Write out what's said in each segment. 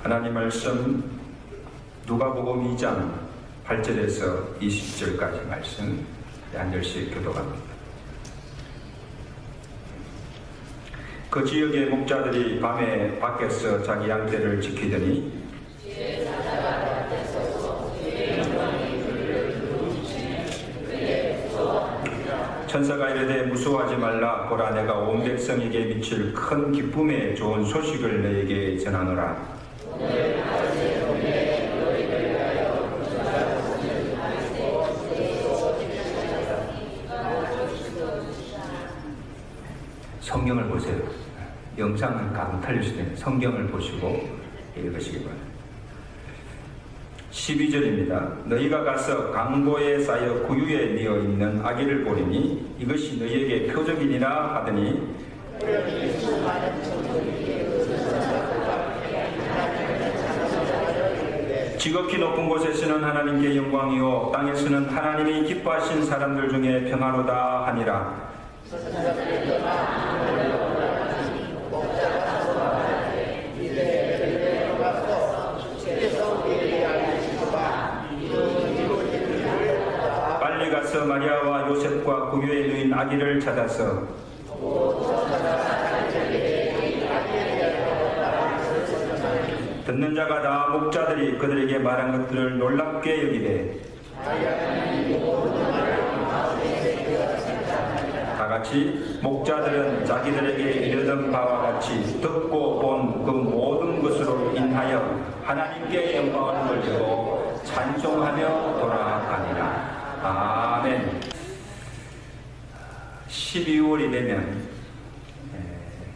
하나님 말씀 누가복음 2장 8절에서 20절까지 말씀 한 절씩 교독합니다. 그 지역의 목자들이 밤에 밖에서 자기 양떼를 지키더니 천사가 이르되 무서워하지 말라. 보라, 내가 온 백성에게 미칠 큰 기쁨의 좋은 소식을 너에게 전하노라. 성경을 보세요. 영상은 가끔 틀릴 수도 있는데 성경을 보시고 읽으시기 바랍니다. 12절입니다. 너희가 가서 강보에 쌓여 구유에 뉘어 있는 아기를 보리니 이것이 너희에게 표적이니라 하더니 지극히 높은 곳에서는 하나님께 영광이요 땅에서는 하나님이 기뻐하신 사람들 중에 평화로다 하니라. 빨리 가서 마리아와 요셉과 구유에 누인 아기를 찾아서 듣는 자가 다 목자들이 그들에게 말한 것들을 놀랍게 여기되 다같이 목자들은 자기들에게 이르던 바와 같이 듣고 본 그 모든 것으로 인하여 하나님께 영광을 돌리고 찬송하며 돌아가니라. 아멘. 12월이 되면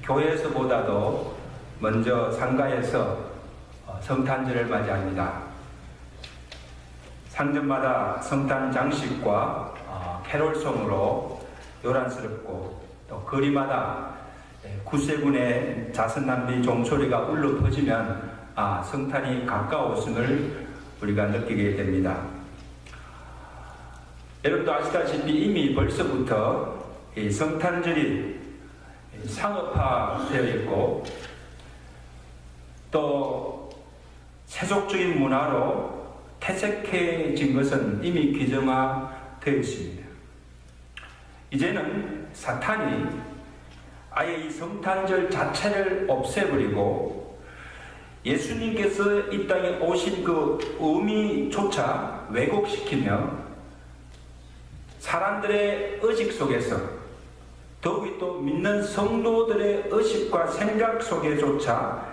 교회에서보다도 먼저 상가에서 성탄절을 맞이합니다. 상점마다 성탄 장식과 캐롤송으로 요란스럽고 또 거리마다 구세군의 자선남비 종소리가 울려 퍼지면 성탄이 가까웠음을 우리가 느끼게 됩니다. 여러분도 아시다시피 이미 벌써부터 이 성탄절이 상업화되어 있고 또 세속적인 문화로 퇴색해진 것은 이미 규정화되어 있습니다. 이제는 사탄이 아예 이 성탄절 자체를 없애버리고 예수님께서 이 땅에 오신 그 의미조차 왜곡시키며 사람들의 의식 속에서 더욱이 또 믿는 성도들의 의식과 생각 속에조차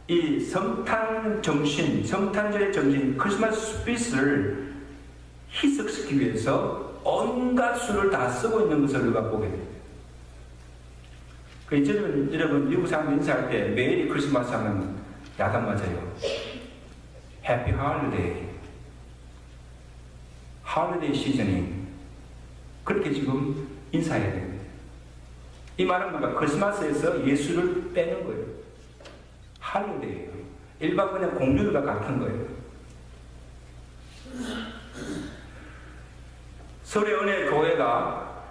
이 성탄 정신, 성탄절의 정신, 크리스마스 스피릿을 희석시키기 위해서 온갖 수를 다 쓰고 있는 것을 우리가 보게 됩니다. 여러분 미국 사람 인사할 때 메리 크리스마스 하면 야단 맞아요. 해피 할리데이, 할리데이 시즌ing, 그렇게 지금 인사해야 됩니다. 이 말은 뭔가 크리스마스에서 예수를 빼는 거예요. 할리데이예요. 일반 그냥 공휴일과 같은 거예요. 서울의 은혜 교회가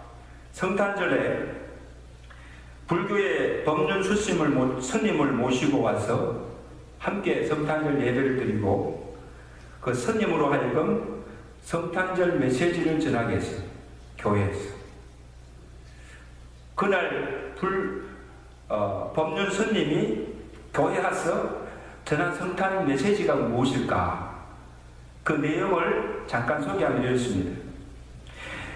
성탄절에 불교의 법륜 스님을 모시고 와서 함께 성탄절 예배를 드리고 그 스님으로 하여금 성탄절 메시지를 전하게 했어요. 교회에서. 그날 법륜 스님이 교회에 와서 전한 성탄 메시지가 무엇일까? 그 내용을 잠깐 소개하면 이렇습니다.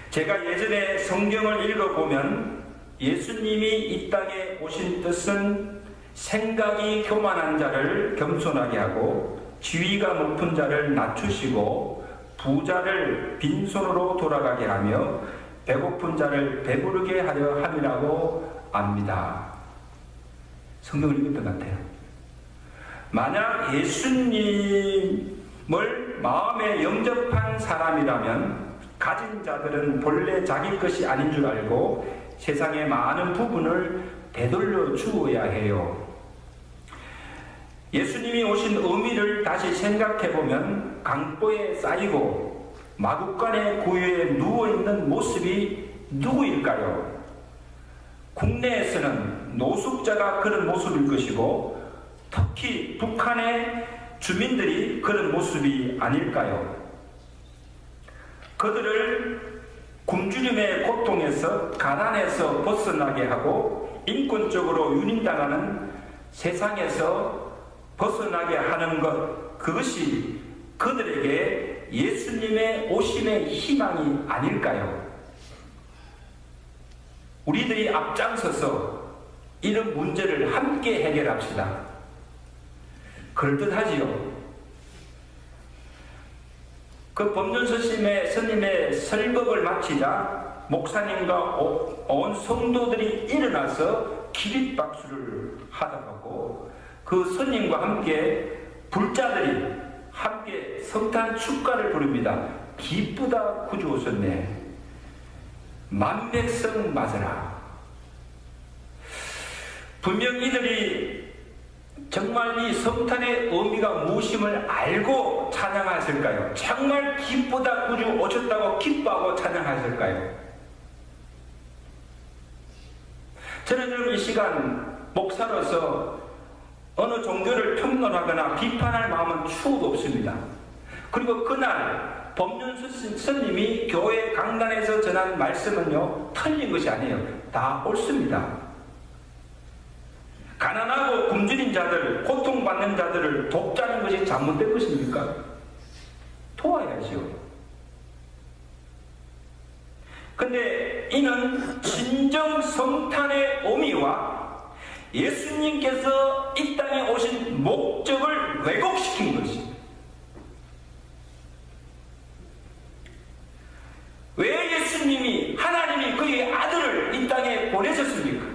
제가 예전에 성경을 읽어보면 예수님이 이 땅에 오신 뜻은 생각이 교만한 자를 겸손하게 하고 지위가 높은 자를 낮추시고 부자를 빈손으로 돌아가게 하며 배고픈 자를 배부르게 하려 함이라고 압니다. 성경을 읽은 것 같아요. 만약 예수님을 마음에 영접한 사람이라면 가진 자들은 본래 자기 것이 아닌 줄 알고 세상의 많은 부분을 되돌려 주어야 해요. 예수님이 오신 의미를 다시 생각해보면 강보에 쌓이고 마구간의 구유에 누워있는 모습이 누구일까요? 국내에서는 노숙자가 그런 모습일 것이고 특히 북한의 주민들이 그런 모습이 아닐까요? 그들을 굶주림의 고통에서 가난에서 벗어나게 하고 인권적으로 유린당하는 세상에서 벗어나게 하는 것, 그것이 그들에게 예수님의 오심의 희망이 아닐까요? 우리들이 앞장서서 이런 문제를 함께 해결합시다. 그럴듯하지요. 그 법륜 스님의 설법을 마치자 목사님과 온 성도들이 일어나서 기립박수를 하다보고 그 스님과 함께 불자들이 함께 성탄 축가를 부릅니다. 기쁘다 구주 오셨네. 만백성 맞으라. 분명 이들이 정말 이 성탄의 의미가 무엇임을 알고 찬양하실까요? 정말 기쁘다 구주 오셨다고 기뻐하고 찬양하실까요? 저는 여러분 이 시간 목사로서 어느 종교를 평론하거나 비판할 마음은 추호도 없습니다. 그리고 그날 법륜 스님이 교회 강단에서 전한 말씀은요, 틀린 것이 아니에요. 다 옳습니다. 가난하고 굶주린 자들, 고통받는 자들을 돕자는 것이 잘못된 것입니까? 도와야지요. 근데 이는 진정 성탄의 의미와 예수님께서 이 땅에 오신 목적을 왜곡시킨 것입니다. 왜 예수님이, 하나님이 그의 아들을 이 땅에 보내셨습니까?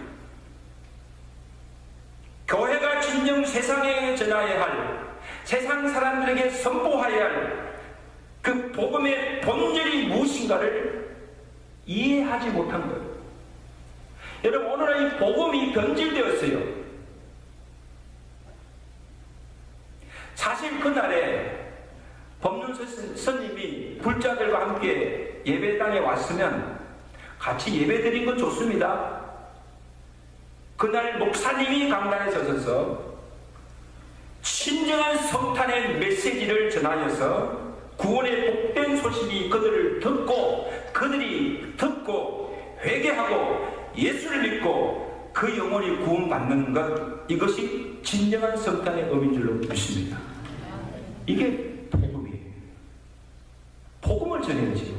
교회가 진정 세상에 전하여야 할, 세상 사람들에게 선포하여야 할 그 복음의 본질이 무엇인가를 이해하지 못한 거예요. 여러분, 오늘은 이 복음이 변질되었어요. 사실 그날에 법륜 스님이 불자들과 함께 예배당에 왔으면 같이 예배드린 건 좋습니다. 그날 목사님이 강단에 서서 진정한 성탄의 메시지를 전하여서 구원의 복된 소식이 그들이 듣고 회개하고 예수를 믿고 그 영혼이 구원받는 것, 이것이 진정한 성탄의 의미인 줄로 믿습니다. 이게 복음이에요. 복음을 전해야지요.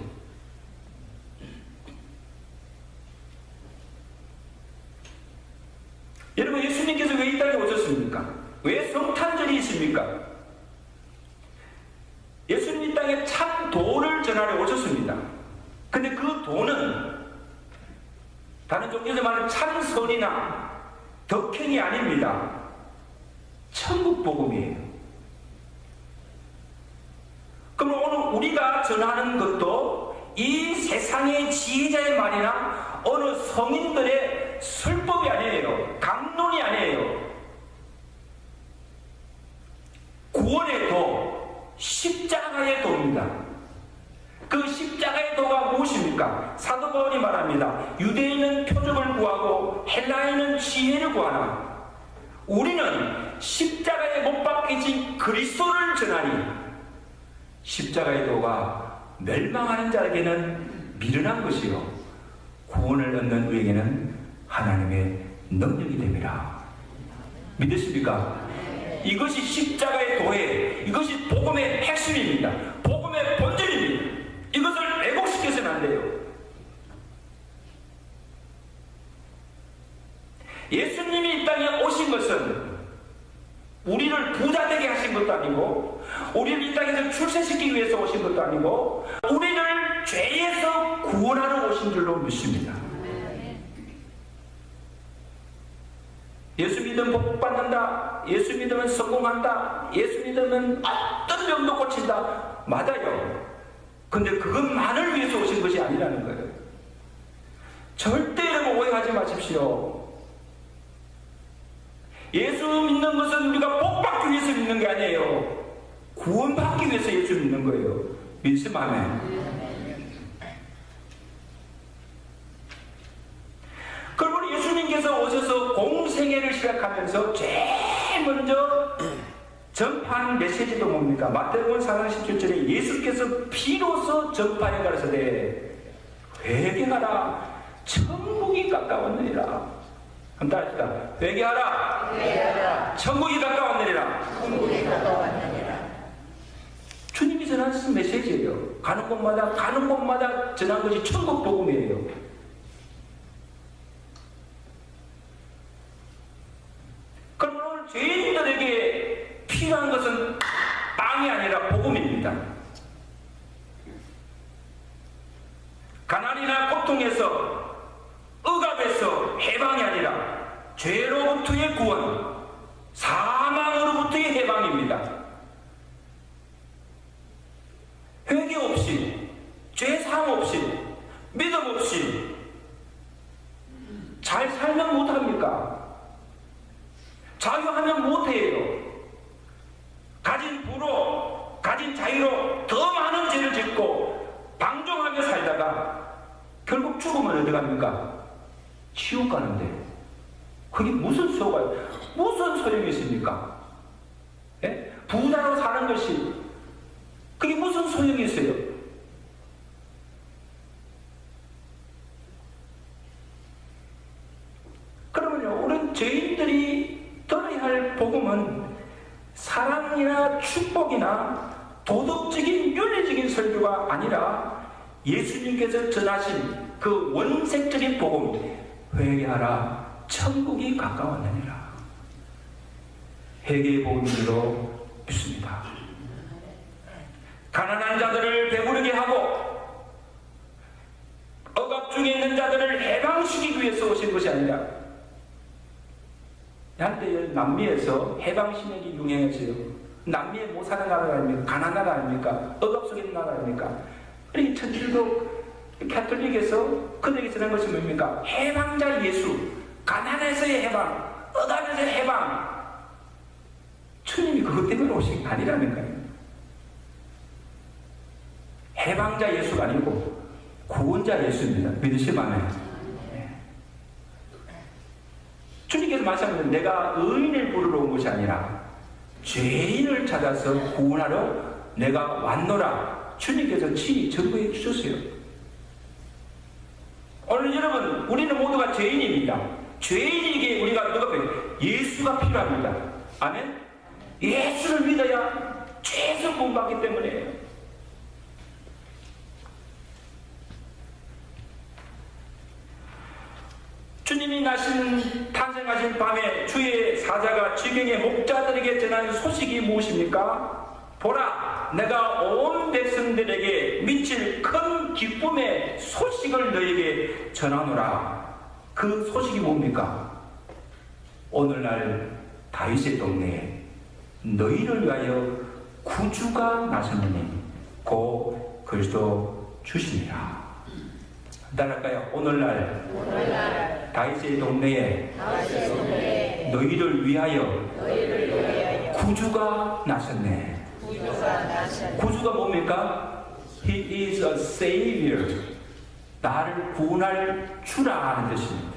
여러분, 예수님께서 왜 이 땅에 오셨습니까? 왜 성탄절이 있습니까? 예수님 이 땅에 참 도를 전하러 오셨습니다. 근데 그 도는 다른 종교에서 말하는 참선이나 덕행이 아닙니다. 천국 복음이에요. 그럼 오늘 우리가 전하는 것도 이 세상의 지혜자의 말이나 어느 성인들의 설법이 아니에요. 강론이 아니에요. 구원의 도, 십자가의 도입니다. 그 십자가의 도가 무엇입니까? 사도 바울이 말합니다. 유대인은 표적을 구하고 헬라인은 지혜를 구하나 우리는 십자가에 못 박히신 그리스도를 전하니 십자가의 도가 멸망하는 자에게는 미련한 것이요 구원을 얻는 우리에게는 하나님의 능력이 됩니다. 믿으십니까? 이것이 십자가의 도에, 이것이 복음의 핵심입니다. 복음의 본질입니다. 이것을 왜곡시켜서는 안 돼요. 예수님이 이 땅에 오신 것은 우리를 부자 되게 하신 것도 아니고, 우리를 이 땅에서 출세시키기 위해서 오신 것도 아니고, 우리를 죄에서 구원하러 오신 줄로 믿습니다. 예수 믿으면 복 받는다, 예수 믿으면 성공한다, 예수 믿으면 어떤 병도 고친다. 맞아요. 근데 그것만을 위해서 오신 것이 아니라는 거예요. 절대 여러분 오해하지 마십시오. 예수 믿는 것은 우리가 복받기 위해서 믿는 게 아니에요. 구원받기 위해서 예수 믿는 거예요. 믿으시면 아멘. 그러므로 예수님께서 오셔서 공생애를 시작하면서 제일 먼저 전파하는 메시지도 뭡니까? 마태복음 4장 17절에 예수께서 피로써 전파해 가라사대 회개하라 천국이 가까웠느니라. 한번 따라합시다. 회개하라. 회개하라. 천국이 가까웠느니라. 천국이 가까웠느니라. 주님이 전하신 메시지예요. 가는 곳마다 전한 것이 천국 복음이에요. 그럼 오늘 죄인들에게 필요한 것은 빵이 아니라 복음입니다. 가난이나 고통에서 억압에서 해방이 아니라 죄로부터의 구원, 사망으로부터의 해방입니다. 회개 없이, 죄사함 없이, 믿음 없이 잘 살면 못합니까? 자유하면 못해요. 가진 부로, 가진 자유로 더 많은 죄를 짓고 방종하며 살다가 결국 죽으면 어디 갑니까? 지옥 가는데 그게 무슨 소용이 있습니까? 예? 부자로 사는 것이 그게 무슨 소용이 있어요? 그러면요, 우리는 죄인들이 들어야 할 복음은 사랑이나 축복이나 도덕적인 윤리적인 설교가 아니라 예수님께서 전하신 그 원색적인 복음, 회개하라 천국이 가까웠느니라. 회개의 복음으로 믿습니다. 가난한 자들을 배부르게 하고 억압 중에 있는 자들을 해방시키기 위해서 오신 것이 아니라, 한때 남미에서 해방신학이 유행했어요. 남미에 못 사는 나라 아닙니까? 가난한 나라 아닙니까? 억압 속에 있는 나라 아닙니까? 그러니 천주교 가톨릭에서 그들에게 전한 것이 뭡니까? 해방자 예수, 가난에서의 해방, 억압에서의 해방. 주님이 그것 때문에 오신 게 아니라는 거예요. 해방자 예수가 아니고 구원자 예수입니다. 믿으시면 안 해요. 주님께서 말씀하시는, 내가 의인을 부르러 온 것이 아니라 죄인을 찾아서 구원하러 내가 왔노라. 주님께서 친히 증거해 주셨어요. 오늘 여러분, 우리는 모두가 죄인입니다. 죄인에게 우리가 누가 필요해요? 예수가 필요합니다. 아멘? 예수를 믿어야 죄에서 구원받기 때문에. 주님이 탄생하신 밤에 주의 사자가 지경의 목자들에게 전하는 소식이 무엇입니까? 보라, 내가 온 백성들에게 미칠 큰 기쁨의 소식을 너에게 전하노라. 그 소식이 뭡니까? 오늘날 다윗의 동네에 너희를 위하여 구주가 나셨느니 곧 그리스도 주시니라. 따라할까요? 오늘날 다윗의 동네에 너희를 위하여 구주가 나셨네. 구주가 뭡니까? He is a savior. 나를 구원할 주라 하는 뜻입니다.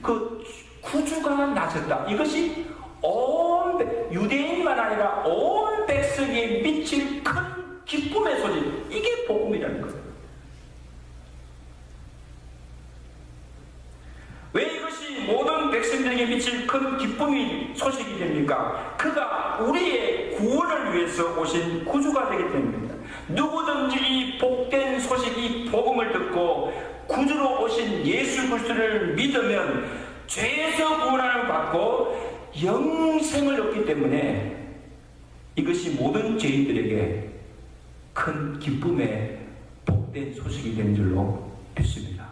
그 구주가 나셨다. 이것이 온 유대인만 아니라 온 백성이 미칠 큰 기쁨의 소식. 이게 복음이라는 거예요. 왜 이것이 모든 백성들에게 미칠 큰 기쁨이 소식이 됩니까? 그가 우리의 구원을 위해서 오신 구주가 되기 때문입니다. 누구든지 이 복된 소식, 이 복음을 듣고 구주로 오신 예수 그리스도를 믿으면 죄에서 구원을 받고 영생을 얻기 때문에 이것이 모든 죄인들에게 큰 기쁨의 복된 소식이 된 줄로 믿습니다.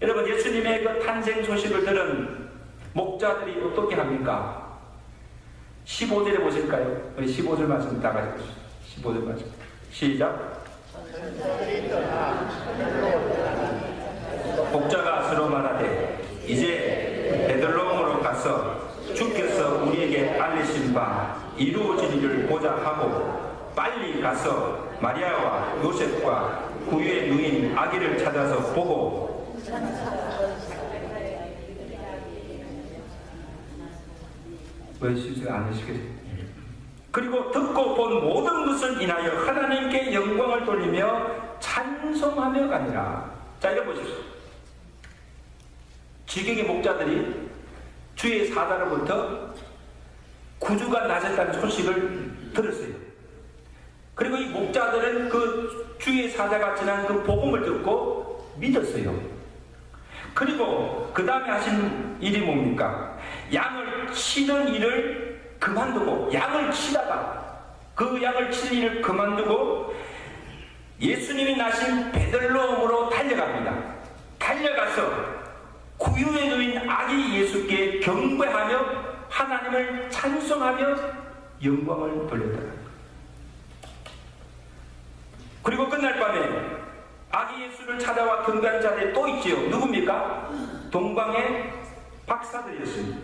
여러분, 예수님의 그 탄생 소식을 들은 목자들이 어떻게 합니까? 15절에 보실까요? 우리 15절 말씀 다 같이 보시죠. 15절 말씀. 시작. 목자가 서로 말하되 이제 베들레헴으로 가서 주께서 우리에게 알리신 바 이루어지기를 보자 하고 빨리 가서 마리아와 요셉과 구유에 누인 아기를 찾아서 보고 왜 신수가 안 하시겠어요? 그리고 듣고 본 모든 것을 인하여 하나님께 영광을 돌리며 찬송하며 가니라. 자, 이래 보십시오. 지경의 목자들이 주의 사자로부터 구주가 나셨다는 소식을 들었어요. 그리고 이 목자들은 그 주의 사자가 지난 그 복음을 듣고 믿었어요. 그리고 그 다음에 하신 일이 뭡니까? 양을 치는 일을 그만두고, 양을 치다가 그 양을 치는 일을 그만두고 예수님이 나신 베들레헴으로 달려갑니다. 달려가서 구유에 누인 아기 예수께 경배하며 하나님을 찬송하며 영광을 돌렸다. 그리고 그날 밤에 아기 예수를 찾아와 경배한 자들이 또 있지요. 누굽니까? 동방의 박사들이었습니다.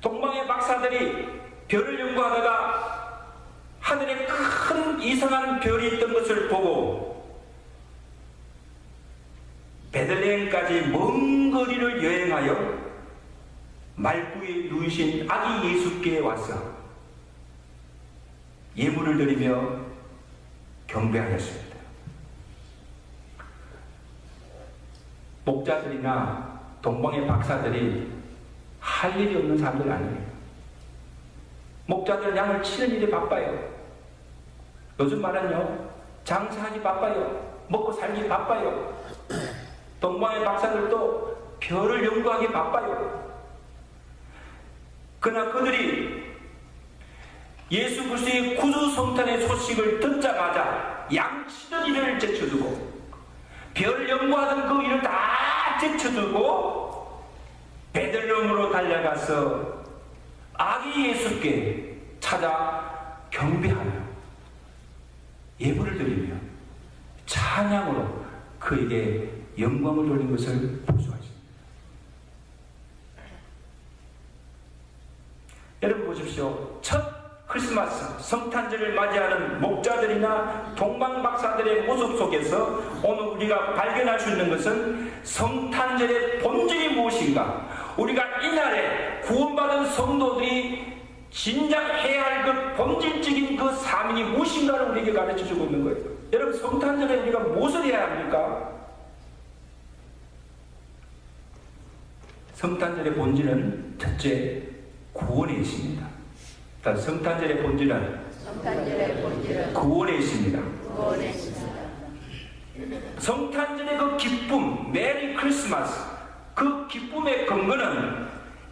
동방의 박사들이 별을 연구하다가 하늘에 큰 이상한 별이 있던 것을 보고 베들레헴까지 먼 거리를 여행하여 말구에 누이신 아기 예수께 와서 예물을 드리며 경배하였습니다. 목자들이나 동방의 박사들이 할 일이 없는 사람들 아니에요. 목자들은 양을 치는 일이 바빠요. 요즘 말은요, 장사하기 바빠요. 먹고 살기 바빠요. 동방의 박사들도 별을 연구하기 바빠요. 그러나 그들이 예수 그리스도의 구주 성탄의 소식을 듣자마자 양 치는 일을 제쳐두고 별 연구하던 그 일을 다 제쳐두고 베들레헴으로 달려가서 아기 예수께 찾아 경배하며 예물을 드리며 찬양으로 그에게 영광을 돌린 것을 볼 수가 있습니다. 여러분 보십시오. 첫 크리스마스 성탄절을 맞이하는 목자들이나 동방박사들의 모습 속에서 오늘 우리가 발견할 수 있는 것은 성탄절의 본질이 무엇인가, 우리가 이날에 구원받은 성도들이 진작 해야 할 그 본질적인 그 사명이 무엇인가를 우리에게 가르쳐주고 있는 거예요. 여러분, 성탄절에 우리가 무엇을 해야 합니까? 성탄절의 본질은 첫째, 구원에 있습니다. 성탄절의 본질은 구원에 있습니다. 성탄절의 그 기쁨, 메리 크리스마스, 그 기쁨의 근거는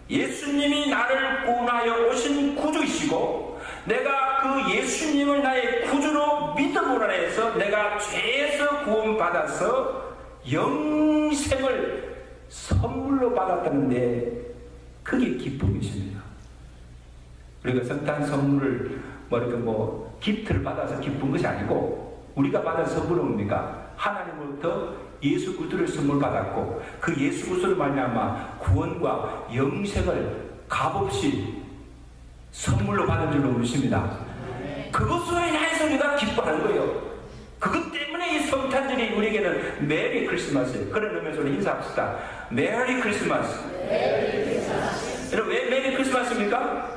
예수님이 나를 구원하여 오신 구주이시고 내가 그 예수님을 나의 구주로 믿음으로 해서 내가 죄에서 구원받아서 영생을 선물로 받았다는데 그게 기쁨이십니다. 우리가 성탄 선물을 기프트를 받아서 기쁜 것이 아니고 우리가 받은 선물은 뭡니까? 하나님으로부터 예수 그리스도를 선물 받았고 그 예수 그리스도를 말미암아 구원과 영생을 값없이 선물로 받은 줄로 믿습니다. 그것으로 인해서 우리가 기뻐하는 거예요. 그것 때문에 이 성탄절이 우리에게는 메리 크리스마스예요. 그런 의미에서 우리 인사합시다. 메리 크리스마스. 여러분, 왜 메리 크리스마스입니까?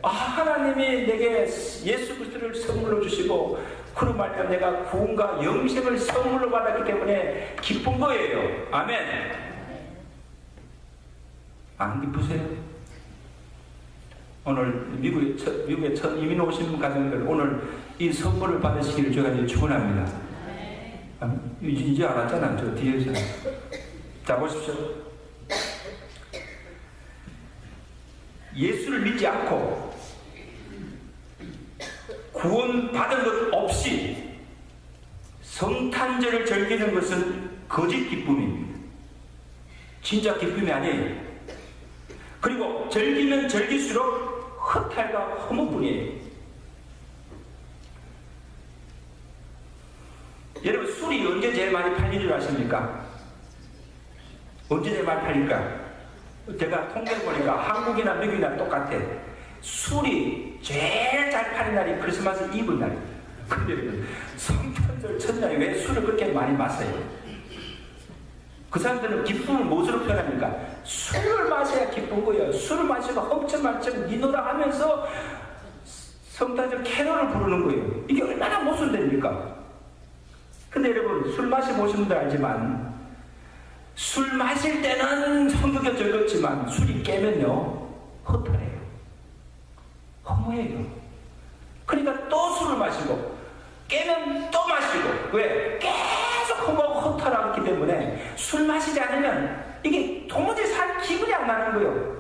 하나님이 내게 예수 그리스도를 선물로 주시고 그로 말미암아 내가 구원과 영생을 선물로 받았기 때문에 기쁜 거예요. 아멘. 안 기쁘세요? 오늘 미국에 첫 이민 오신 가정들 오늘 이 선물을 받으시기를 제가 축원합니다. 이제 알았잖아. 저 뒤에서. 자, 보십시오. 예수를 믿지 않고 구원 받은 것 없이 성탄절을 즐기는 것은 거짓 기쁨입니다. 진짜 기쁨이 아니에요. 그리고 즐기면 즐길수록 허탈과 허무뿐이에요. 여러분, 술이 언제 제일 많이 팔린 줄 아십니까? 언제 제일 많이 팔릴까? 제가 통계를 보니까 한국이나 미국이나 똑같아. 술이 제일 잘 파는 날이 크리스마스 이브 날이에요. 근데 성탄절 첫날에 왜 술을 그렇게 많이 마셔요? 그 사람들은 기쁨을 무엇으로 표현합니까? 술을 마셔야 기쁜 거예요. 술을 마시고 험청험청 니노라 하면서 성탄절 캐롤을 부르는 거예요. 이게 얼마나 모순됩니까? 근데 여러분, 술 마셔보신 분들 알지만 술 마실 때는 성격이 즐겁지만 술이 깨면요 허탈해요. 허무해요. 그러니까 또 술을 마시고 깨면 또 마시고, 왜? 계속 허무하고 허탈하기 때문에 술 마시지 않으면 이게 도무지 살 기분이 안 나는 거예요.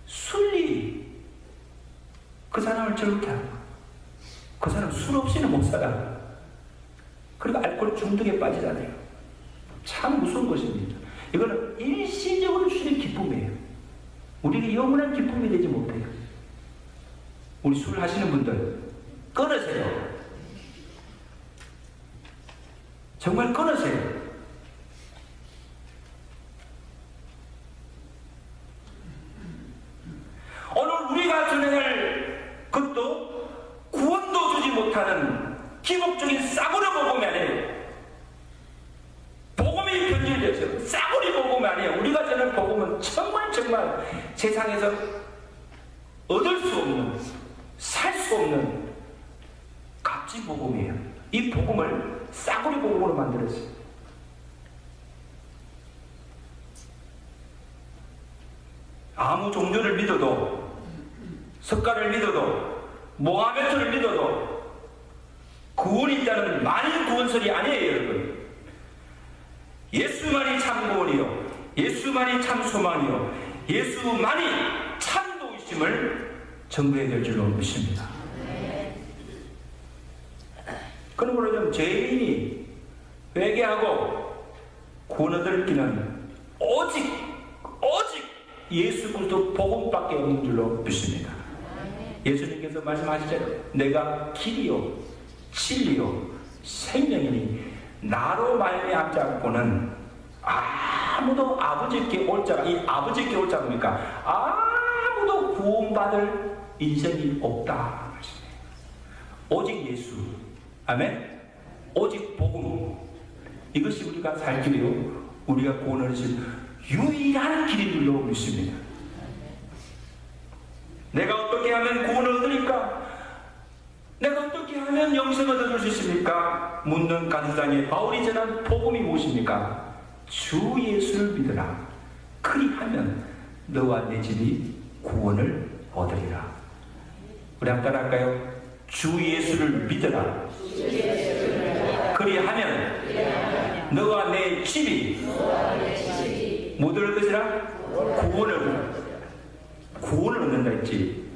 술이 그 사람을 즐겁게 하는 거예요. 그 사람 술 없이는 못 살아. 그리고 알코올 중독에 빠지잖아요. 참 무서운 것입니다. 이거는 일시적으로 주는 기쁨이에요. 우리에게 영원한 기쁨이 되지 못해요. 우리 술 하시는 분들 끊으세요. 정말 끊으세요. 오늘 우리가 전행할 것도 구원도 주지 못하는 기복적인 싸구려 복음이 아니에요. 복음이 변질되죠. 싸구려 복음이 아니에요. 우리가 전하는 복음은 정말 세상에서 얻을 수 없는, 살 수 없는 값진 복음이에요. 이 복음을 싸구려 복음으로 만들었어요. 아무 종교를 믿어도, 석가를 믿어도, 모하메트를 믿어도 구원이 있다는 만인 구원설이 아니에요, 여러분. 예수만이 참 구원이요, 예수만이 참 소망이요, 예수만이 참 도우심을 전부해야 될 줄로 믿습니다. 그러므로 좀 죄인이 회개하고 구원 얻을 길은 오직 예수 그리스도 복음밖에 없는 줄로 믿습니다. 예수님께서 말씀하시잖아요. 내가 길이요 진리요 생명이니 나로 말미암지 않고는 아무도 아버지께 올 자가, 이 아버지께 올 자가 뭡니까? 아무도 구원받을 인생이 없다. 오직 예수, 아멘. 오직 복음, 이것이 우리가 살 길이요, 우리가 구원을 얻을 유일한 길인 줄로 믿습니다. 내가 어떻게 하면 구원을 얻으니까? 내가 어떻게 하면 영생을 얻을 수 있습니까? 묻는 간수장의 바울이 전한 복음이 무엇입니까? 주 예수를 믿으라. 그리하면 너와 내 집이 구원을 얻으리라. 우리 한번 따라할까요? 주 예수를 믿으라. 그리하면 너와 내 집이 못 얻을 것이라? 구원을 얻는다 했지.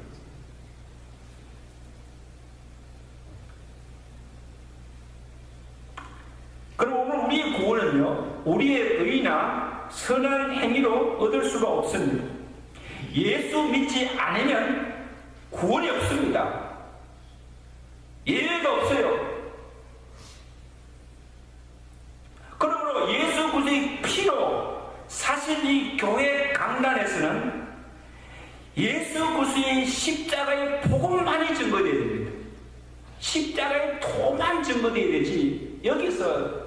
그럼 오늘 우리의 구원은요, 우리의 의나 선한 행위로 얻을 수가 없습니다. 예수 믿지 않으면 구원이 없습니다. 예외가 없어요. 그러므로 예수 그리스도의 피로, 사실 이 교회 강단에서는 예수 그리스도의 십자가의 복음만이 증거되어야 됩니다. 십자가의 도만 증거되어야 되지, 여기서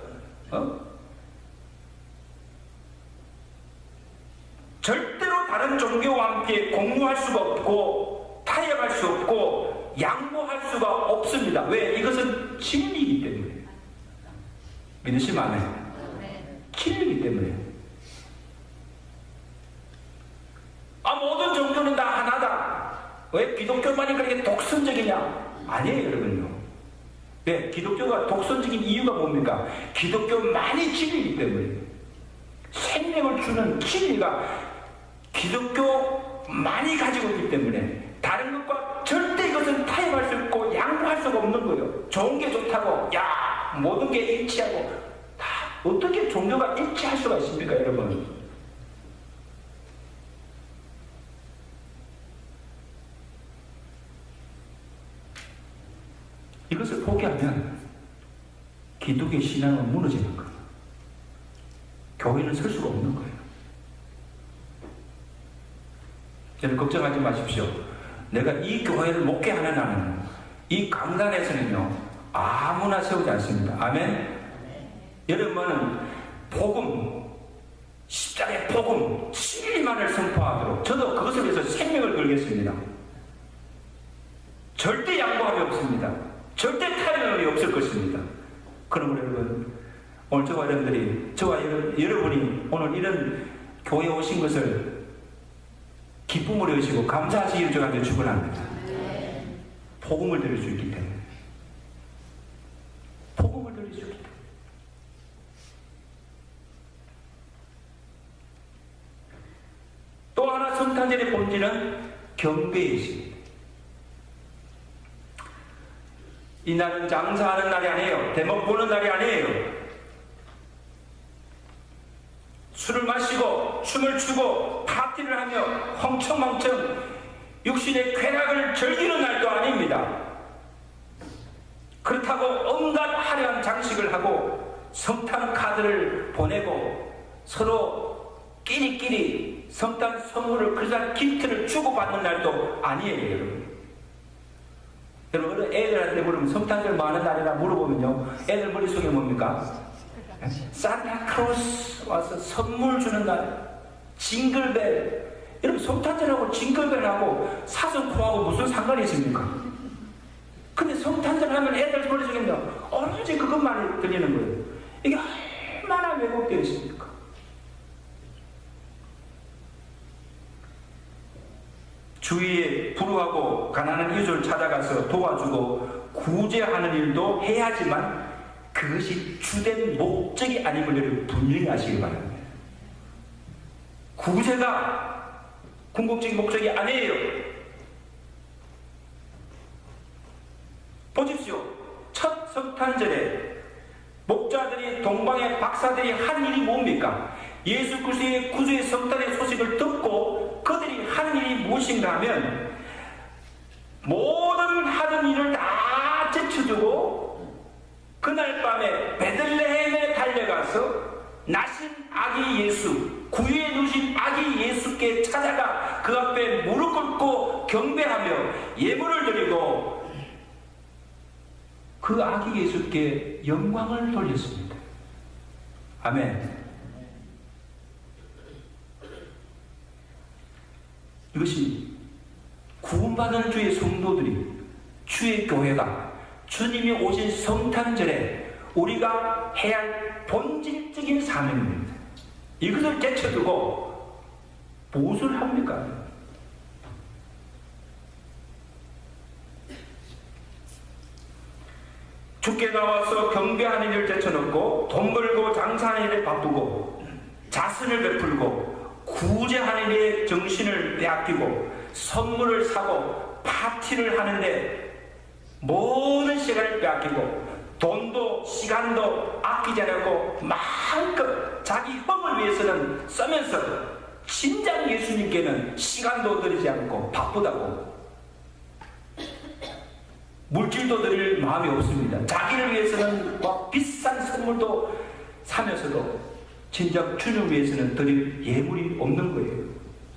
절대로 다른 종교와 함께 공유할 수가 없고 타협할 수 없고 양보할 수가 없습니다. 왜? 이것은 진리이기 때문에. 믿으시면 안 해요. 진리이기 때문에. 모든 종교는 다 하나다. 왜 기독교만이 그렇게 독선적이냐? 아니에요, 여러분요. 네, 기독교가 독선적인 이유가 뭡니까? 기독교만이 진리이기 때문에. 생명을 주는 진리가 기독교만이 가지고 있기 때문에 다른 것과 절대 이것은 타협할 수 없고 양보할 수가 없는 거예요. 좋은 게 좋다고, 모든 게 일치하고, 다 어떻게 종교가 일치할 수가 있습니까, 여러분? 이것을 포기하면 기독교 신앙은 무너지는 거예요. 교회는 설 수가 없는 거예요. 저는 걱정하지 마십시오. 내가 이 교회를 목회하는 나는 이 강단에서는요 아무나 세우지 않습니다. 아멘. 여러분은 복음, 십자가의 복음, 진리만을 선포하도록 저도 그것을 위해서 생명을 걸겠습니다. 절대 양보함이 없습니다. 절대 타협이 없을 것입니다. 그러므로 여러분, 오늘 저와 여러분들이, 저와 여러분이 오늘 이런 교회에 오신 것을 기쁨으로 여시고 감사하시기를 저한테 축원합니다. 복음을 들을 수 있기 때문에. 복음을 들을 수 있기 때문에. 또 하나 성탄절의 본질은 경배의 있습니다. 이 날은 장사하는 날이 아니에요. 대목 보는 날이 아니에요. 술을 마시고 춤을 추고 파티를 하며 헝청망청 육신의 쾌락을 즐기는 날도 아닙니다. 그렇다고 온갖 화려한 장식을 하고 성탄 카드를 보내고 서로 끼리끼리 성탄 선물을 그런 기프트를 주고받는 날도 아니에요. 여러분. 여러분, 애들한테 물으면 성탄절 뭐 하는 날이라 물어보면요, 애들 머릿속에 뭡니까? 산타크로스 와서 선물 주는 날, 징글벨. 여러분, 성탄절하고 징글벨하고 사슴코하고 무슨 상관이 있습니까? 근데 성탄절 하면 애들 머릿속에 오로지 그것만 들리는 거예요. 이게 얼마나 왜곡되어 있습니까? 주위에 불우하고 가난한 이웃을 찾아가서 도와주고 구제하는 일도 해야지만 그것이 주된 목적이 아님을 여러분 분명히 아시기 바랍니다. 구제가 궁극적인 목적이 아니에요. 보십시오. 첫 성탄절에 목자들이 동방의 박사들이 한 일이 뭡니까? 예수 그리스도의 구주의 성탄의 소식을 듣고 그들이 한 일이 무엇인가 하면 모든 하던 일을 다 제쳐두고 그날 밤에 베들레헴에 달려가서 나신 아기 예수, 구유에 누신 아기 예수께 찾아가 그 앞에 무릎 꿇고 경배하며 예물을 드리고 그 아기 예수께 영광을 돌렸습니다. 아멘. 이것이 구원받은 주의 성도들이, 주의 교회가 주님이 오신 성탄절에 우리가 해야 할 본질적인 사명입니다. 이것을 제쳐두고 무엇을 합니까? 주께 나와서 경배하는 일을 제쳐놓고 돈 벌고 장사하는 일에 바쁘고 자선을 베풀고 구제하는 일에 정신을 빼앗기고 선물을 사고 파티를 하는데 모든 시간을 빼앗기고 돈도 시간도 아끼지 않고 마음껏 자기 흠을 위해서는 쓰면서 진작 예수님께는 시간도 들이지 않고 바쁘다고 물질도 드릴 마음이 없습니다. 자기를 위해서는 막 비싼 선물도 사면서도 진작 주님 위해서는 드릴 예물이 없는 거예요.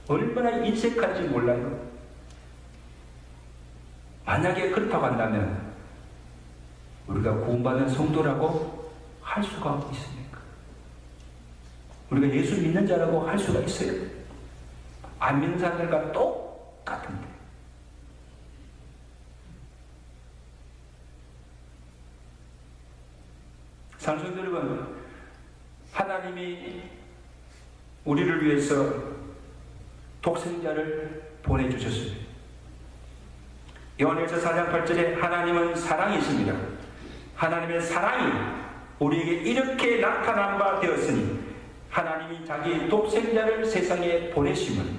얼마나 인색한지 몰라요. 만약에 그렇다고 한다면 우리가 구원받은 성도라고 할 수가 있습니까? 우리가 예수 믿는 자라고 할 수가 있어요? 안 믿는 사람들과 똑같은데. 상승 여러분, 하나님이 우리를 위해서 독생자를 보내주셨습니다. 요한일서 4장 8절에 하나님은 사랑이십니다. 하나님의 사랑이 우리에게 이렇게 나타난 바 되었으니 하나님이 자기 독생자를 세상에 보내심은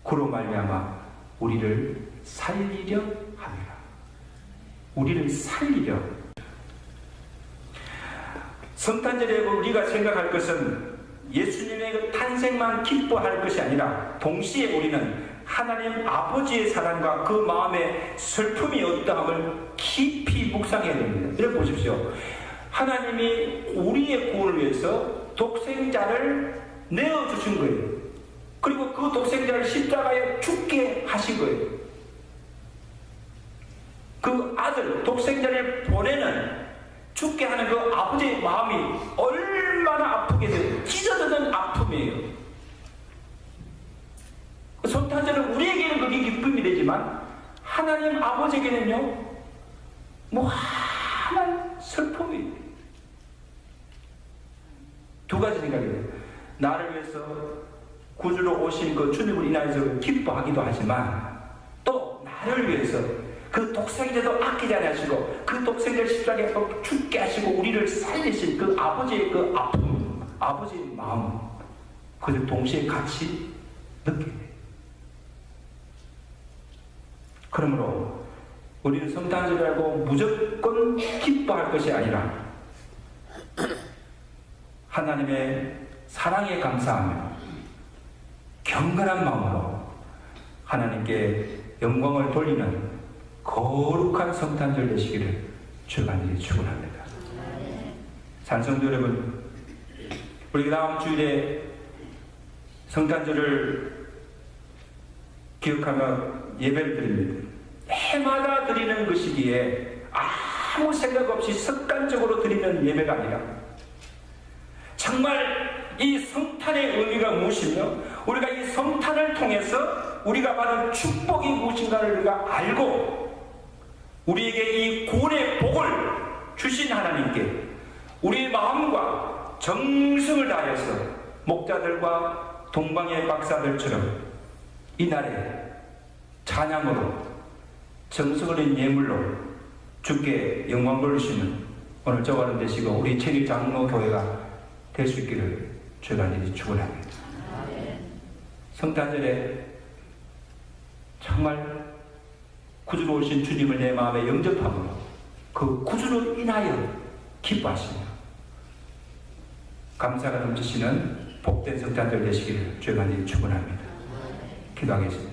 그로 말미암아 우리를 살리려 합니다. 우리를 살리려. 성탄절에 우리가 생각할 것은 예수님의 그 탄생만 기뻐할 것이 아니라 동시에 우리는 하나님 아버지의 사랑과 그 마음의 슬픔이 어떠함을 깊이 묵상해야 됩니다. 여러분 보십시오. 하나님이 우리의 구원을 위해서 독생자를 내어주신 거예요. 그리고 그 독생자를 십자가에 죽게 하신 거예요. 그 아들 독생자를 보내는 죽게 하는 그 아버지의 마음이 얼마나 아프게 돼요. 찢어지는 아픔이에요. 성탄절은 우리에게는 그게 기쁨이 되지만 하나님 아버지에게는요 무한한 슬픔이 두 가지 생각이 돼요. 나를 위해서 구주로 오신 그 주님을 인하여서 기뻐하기도 하지만 또 나를 위해서 그 독생자도 아끼지 않으시고 그 독생자를 십자가에 죽게 하시고 우리를 살리신 그 아버지의 그 아픔, 아버지의 마음, 그들 동시에 같이 느끼게 돼요. 그러므로 우리는 성탄절이라고 무조건 기뻐할 것이 아니라 하나님의 사랑에 감사하며 경건한 마음으로 하나님께 영광을 돌리는 거룩한 성탄절 되시기를 주가 간절히 축원합니다. 찬성도 여러분, 우리 다음 주일에 성탄절을 기억하며 예배를 드립니다. 해마다 드리는 것이기에 아무 생각 없이 습관적으로 드리는 예배가 아니라 정말 이 성탄의 의미가 무엇이며 우리가 이 성탄을 통해서 우리가 받은 축복이 무엇인가를 우리가 알고 우리에게 이 구원의 복을 주신 하나님께 우리의 마음과 정성을 다해서 목자들과 동방의 박사들처럼 이날에 찬양으로 정성을 낸 예물로 주께 영광 돌리시는 오늘 저와는 되시고 우리 천일 장로 교회가 될 수 있기를 주가 간절히 축원합니다. 성탄절에 정말 구주로 오신 주님을 내 마음에 영접함으로 그 구주로 인하여 기뻐하시며 감사가 넘치시는 복된 성탄절 되시기를 주가 간절히 축원합니다. 기도하겠습니다.